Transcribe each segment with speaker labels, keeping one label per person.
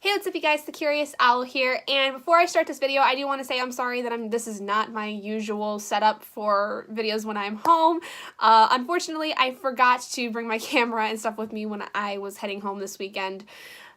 Speaker 1: Hey, what's up you guys, the Curious Owl here, and before I start this video, I do want to say I'm sorry that this is not my usual setup for videos when I'm home. Unfortunately, I forgot to bring my camera and stuff with me when I was heading home this weekend.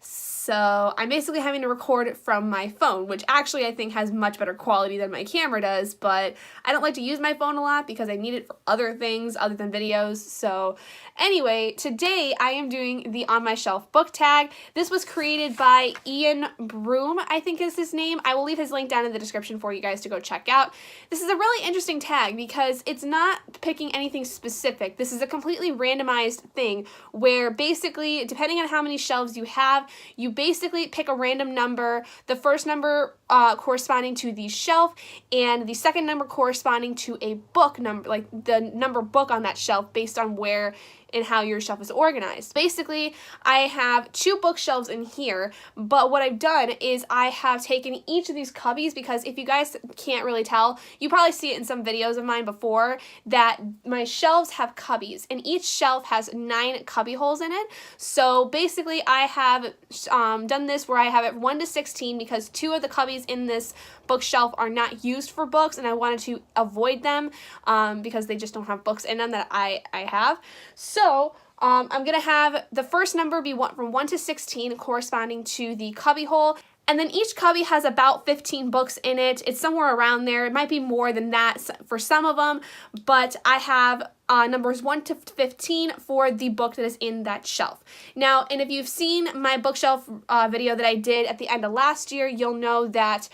Speaker 1: So I'm basically having to record from my phone, which actually I think has much better quality than my camera does, but I don't like to use my phone a lot because I need it for other things other than videos. So anyway, today I am doing the On My Shelf book tag. This was created by Ian Broom, I think is his name. I will leave his link down in the description for you guys to go check out. This is a really interesting tag because it's not picking anything specific. This is a completely randomized thing where basically, depending on how many shelves you have, you basically pick a random number, the first number corresponding to the shelf, and the second number corresponding to a book number, like the number book on that shelf based on where and how your shelf is organized. Basically, I have 2 bookshelves in here, but what I've done is I have taken each of these cubbies, because if you guys can't really tell, you probably see it in some videos of mine before, that my shelves have cubbies, and each shelf has 9 cubby holes in it. So basically, I have done this where I have it 1 to 16 because 2 of the cubbies in this bookshelf are not used for books, and I wanted to avoid them because they just don't have books in them that I have. So I'm going to have the first number be from 1 to 16 corresponding to the cubby hole. And then each cubby has about 15 books in it. It's somewhere around there. It might be more than that for some of them, but I have numbers 1 to 15 for the book that is in that shelf. Now, and if you've seen my bookshelf video that I did at the end of last year, you'll know that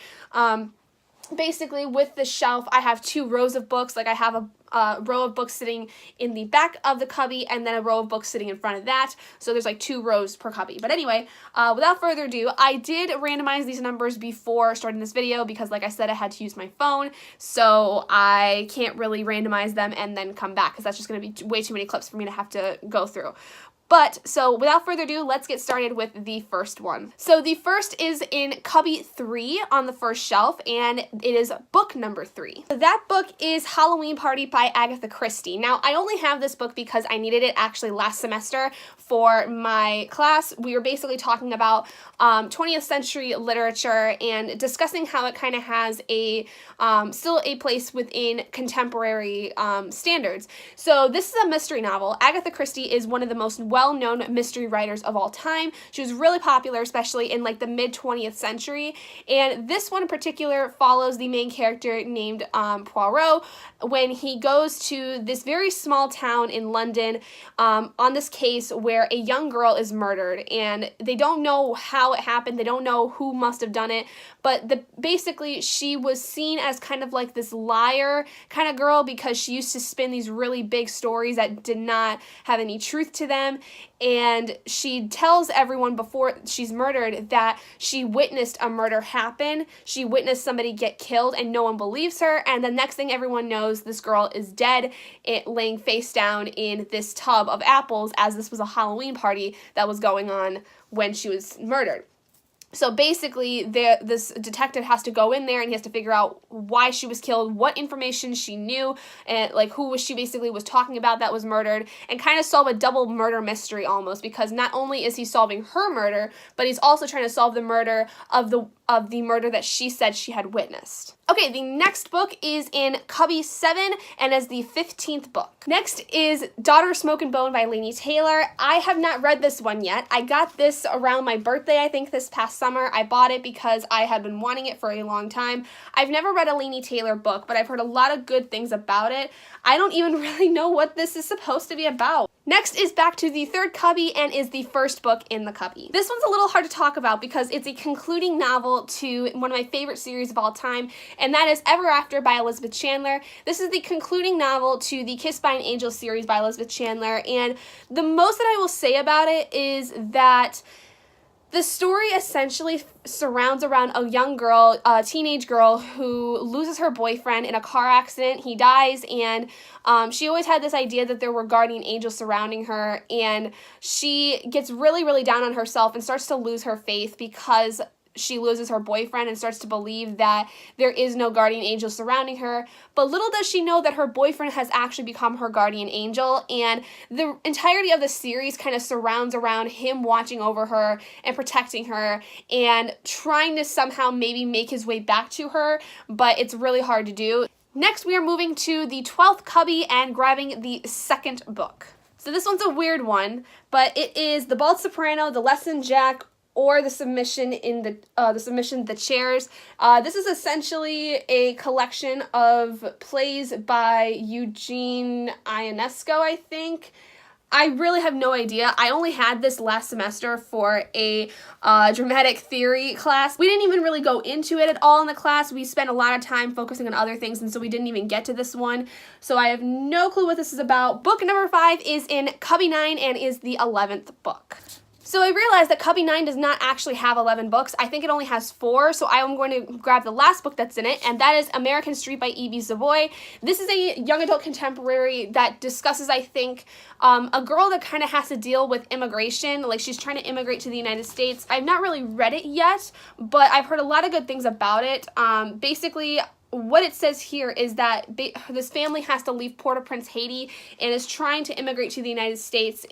Speaker 1: basically with the shelf, I have 2 rows of books. Like I have a row of books sitting in the back of the cubby and then a row of books sitting in front of that. So there's like 2 rows per cubby. But anyway, without further ado, I did randomize these numbers before starting this video because, like I said, I had to use my phone. So I can't really randomize them and then come back because that's just going to be way too many clips for me to have to go through. But, so without further ado, let's get started with the first one. So the first is in cubby 3 on the first shelf, and it is book number 3. That book is Halloween Party by Agatha Christie. Now, I only have this book because I needed it actually last semester for my class. We were basically talking about 20th century literature and discussing how it kind of has a still a place within contemporary standards. So this is a mystery novel. Agatha Christie is one of the most well-known mystery writers of all time. She was really popular, especially in like the mid-20th century, and this one in particular follows the main character named Poirot when he goes to this very small town in London on this case where a young girl is murdered, and they don't know how it happened, they don't know who must have done it, but basically she was seen as kind of like this liar kind of girl because she used to spin these really big stories that did not have any truth to them. And she tells everyone before she's murdered that she witnessed a murder happen. She witnessed somebody get killed and no one believes her. And the next thing everyone knows, this girl is dead, laying face down in this tub of apples, as this was a Halloween party that was going on when she was murdered. So basically, this detective has to go in there and he has to figure out why she was killed, what information she knew, and like who she basically was talking about that was murdered, and kind of solve a double murder mystery almost, because not only is he solving her murder, but he's also trying to solve the murder of the murder that she said she had witnessed. Okay, the next book is in cubby 7 and is the 15th book. Next is Daughter Smoke and Bone by Laini Taylor. I have not read this one yet. I got this around my birthday, I think, this past summer. I bought it because I had been wanting it for a long time. I've never read a Laini Taylor book, but I've heard a lot of good things about it. I don't even really know what this is supposed to be about. Next is back to the 3rd cubby and is the first book in the cubby. This one's a little hard to talk about because it's a concluding novel to one of my favorite series of all time, and that is Ever After by Elizabeth Chandler. This is the concluding novel to the Kissed by an Angel series by Elizabeth Chandler, and the most that I will say about it is that the story essentially surrounds around a young girl, a teenage girl, who loses her boyfriend in a car accident. He dies, and she always had this idea that there were guardian angels surrounding her, and she gets really, really down on herself and starts to lose her faith because she loses her boyfriend and starts to believe that there is no guardian angel surrounding her. But little does she know that her boyfriend has actually become her guardian angel, and the entirety of the series kind of surrounds around him watching over her and protecting her and trying to somehow maybe make his way back to her, but it's really hard to do. Next, we are moving to the 12th cubby and grabbing the second book. So this one's a weird one, but it is The Bald Soprano, The Lesson Jack, or The Submission in the Chairs. This is essentially a collection of plays by Eugene Ionesco, I think. I really have no idea. I only had this last semester for a dramatic theory class. We didn't even really go into it at all in the class. We spent a lot of time focusing on other things, and so we didn't even get to this one. So I have no clue what this is about. Book number 5 is in cubby 9 and is the 11th book. So I realized that cubby 9 does not actually have 11 books. I think it only has 4, so I am going to grab the last book that's in it, and that is American Street by E.B. Savoy. This is a young adult contemporary that discusses, I think, a girl that kind of has to deal with immigration. Like, she's trying to immigrate to the United States. I've not really read it yet, but I've heard a lot of good things about it. Basically, what it says here is that this family has to leave Port-au-Prince, Haiti, and is trying to immigrate to the United States,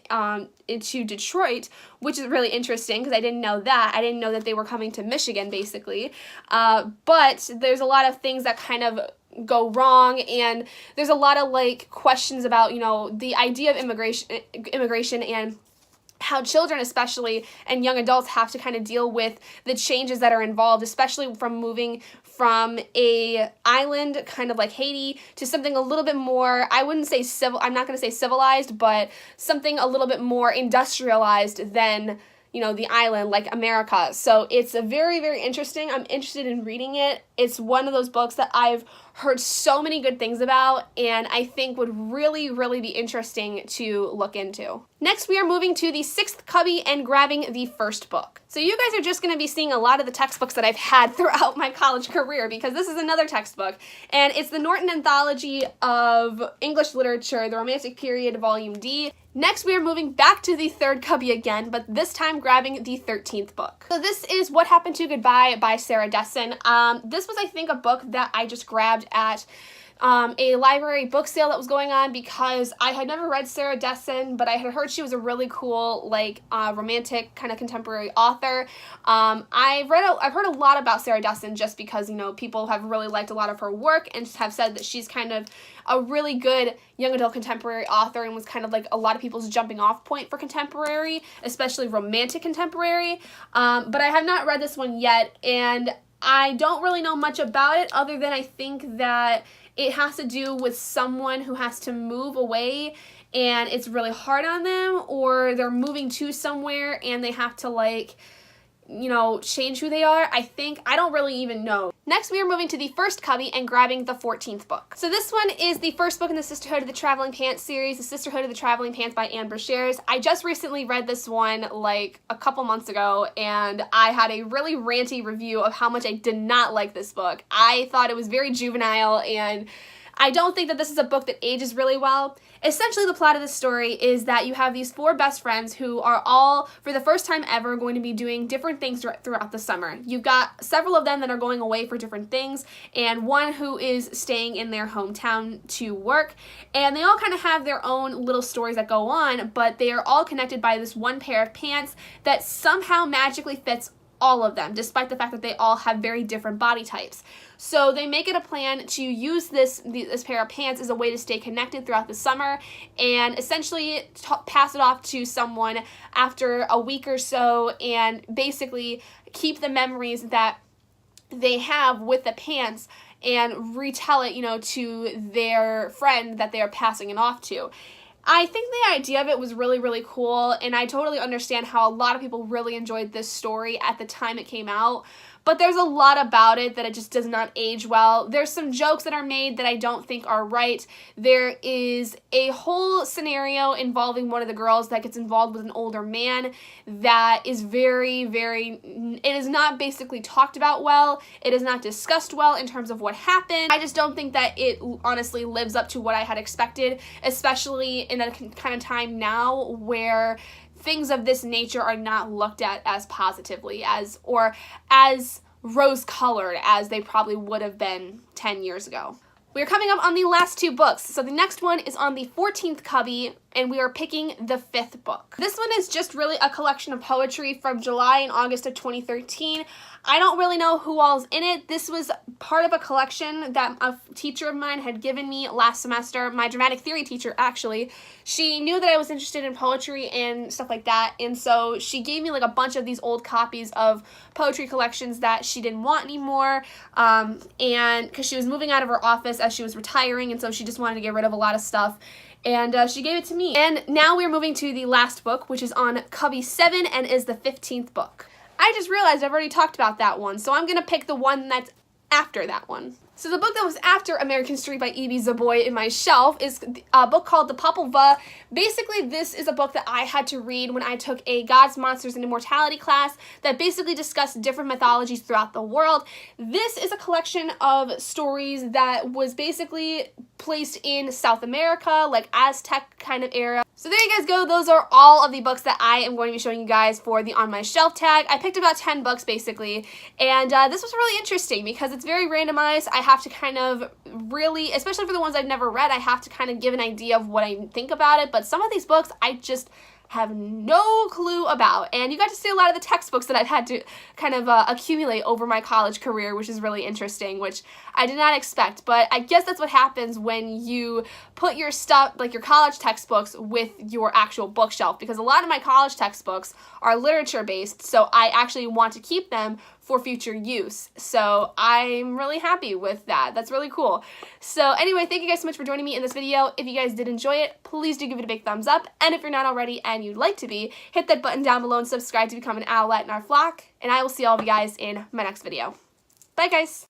Speaker 1: into Detroit, which is really interesting because I didn't know that. I didn't know that they were coming to Michigan, basically. But there's a lot of things that kind of go wrong, and there's a lot of, like, questions about, you know, the idea of immigration and how children especially and young adults have to kind of deal with the changes that are involved, especially from moving from a island kind of like Haiti to something a little bit more, I wouldn't say I'm not going to say civilized, but something a little bit more industrialized than, you know, the island like America. So it's a very, very interesting. I'm interested in reading it. It's one of those books that I've heard so many good things about and I think would really, really be interesting to look into. Next, we are moving to the 6th cubby and grabbing the first book. So you guys are just going to be seeing a lot of the textbooks that I've had throughout my college career because this is another textbook, and it's the Norton Anthology of English Literature, The Romantic Period, Volume D. Next, we are moving back to the 3rd cubby again, but this time grabbing the 13th book. So this is What Happened to Goodbye by Sarah Dessen. This was, I think, a book that I just grabbed at a library book sale that was going on because I had never read Sarah Dessen, but I had heard she was a really cool, like, romantic kind of contemporary author. I've heard a lot about Sarah Dessen just because, you know, people have really liked a lot of her work and have said that she's kind of a really good young adult contemporary author and was kind of like a lot of people's jumping off point for contemporary, especially romantic contemporary. But I have not read this one yet, and I don't really know much about it other than I think that it has to do with someone who has to move away and it's really hard on them, or they're moving to somewhere and they have to, like, you know, change who they are. I don't really even know. Next, we are moving to the 1st cubby and grabbing the 14th book. So this one is the first book in the Sisterhood of the Traveling Pants series, The Sisterhood of the Traveling Pants by Anne Brashares. I just recently read this one like a couple months ago, and I had a really ranty review of how much I did not like this book. I thought it was very juvenile, and I don't think that this is a book that ages really well. Essentially, the plot of the story is that you have these 4 best friends who are all, for the first time ever, going to be doing different things throughout the summer. You've got several of them that are going away for different things, and one who is staying in their hometown to work, and they all kind of have their own little stories that go on, but they are all connected by this one pair of pants that somehow magically fits all of them, despite the fact that they all have very different body types. So they make it a plan to use this pair of pants as a way to stay connected throughout the summer and essentially pass it off to someone after a week or so and basically keep the memories that they have with the pants and retell it, you know, to their friend that they are passing it off to. I think the idea of it was really, really cool, and I totally understand how a lot of people really enjoyed this story at the time it came out. But there's a lot about it that it just does not age well. There's some jokes that are made that I don't think are right. There is a whole scenario involving one of the girls that gets involved with an older man that is very, very, it is not basically talked about well. It is not discussed well in terms of what happened. I just don't think that it honestly lives up to what I had expected, especially in a kind of time now where things of this nature are not looked at as positively or as rose-colored as they probably would have been 10 years ago. We're coming up on the last two books. So the next one is on the 14th cubby, and we are picking the 5th book. This one is just really a collection of poetry from July and August of 2013. I don't really know who all's in it. This was part of a collection that a teacher of mine had given me last semester. My dramatic theory teacher, actually. She knew that I was interested in poetry and stuff like that, and so she gave me like a bunch of these old copies of poetry collections that she didn't want anymore, and because she was moving out of her office as she was retiring, and so she just wanted to get rid of a lot of stuff. And she gave it to me. And now we're moving to the last book, which is on cubby 7 and is the 15th book. I just realized I've already talked about that one, so I'm going to pick the one that's after that one. So the book that was after American History by E.B. Zaboy in my shelf is a book called the PopOVA. Basically, this is a book that I had to read when I took a Gods, Monsters, and Immortality class that basically discussed different mythologies throughout the world. This is a collection of stories that was basically placed in South America, like Aztec kind of era. So there you guys go. Those are all of the books that I am going to be showing you guys for the On My Shelf tag. I picked about 10 books basically, and this was really interesting because it's very randomized. I have to kind of really, especially for the ones I've never read, I have to kind of give an idea of what I think about it, but some of these books I just have no clue about, and you got to see a lot of the textbooks that I've had to kind of accumulate over my college career, which is really interesting, which I did not expect. But I guess that's what happens when you put your stuff, like your college textbooks, with your actual bookshelf, because a lot of my college textbooks are literature based, so I actually want to keep them for future use. So I'm really happy with that. That's really cool. So anyway, thank you guys so much for joining me in this video. If you guys did enjoy it, please do give it a big thumbs up. And if you're not already and you'd like to be, hit that button down below and subscribe to become an owlet in our flock. And I will see all of you guys in my next video. Bye guys.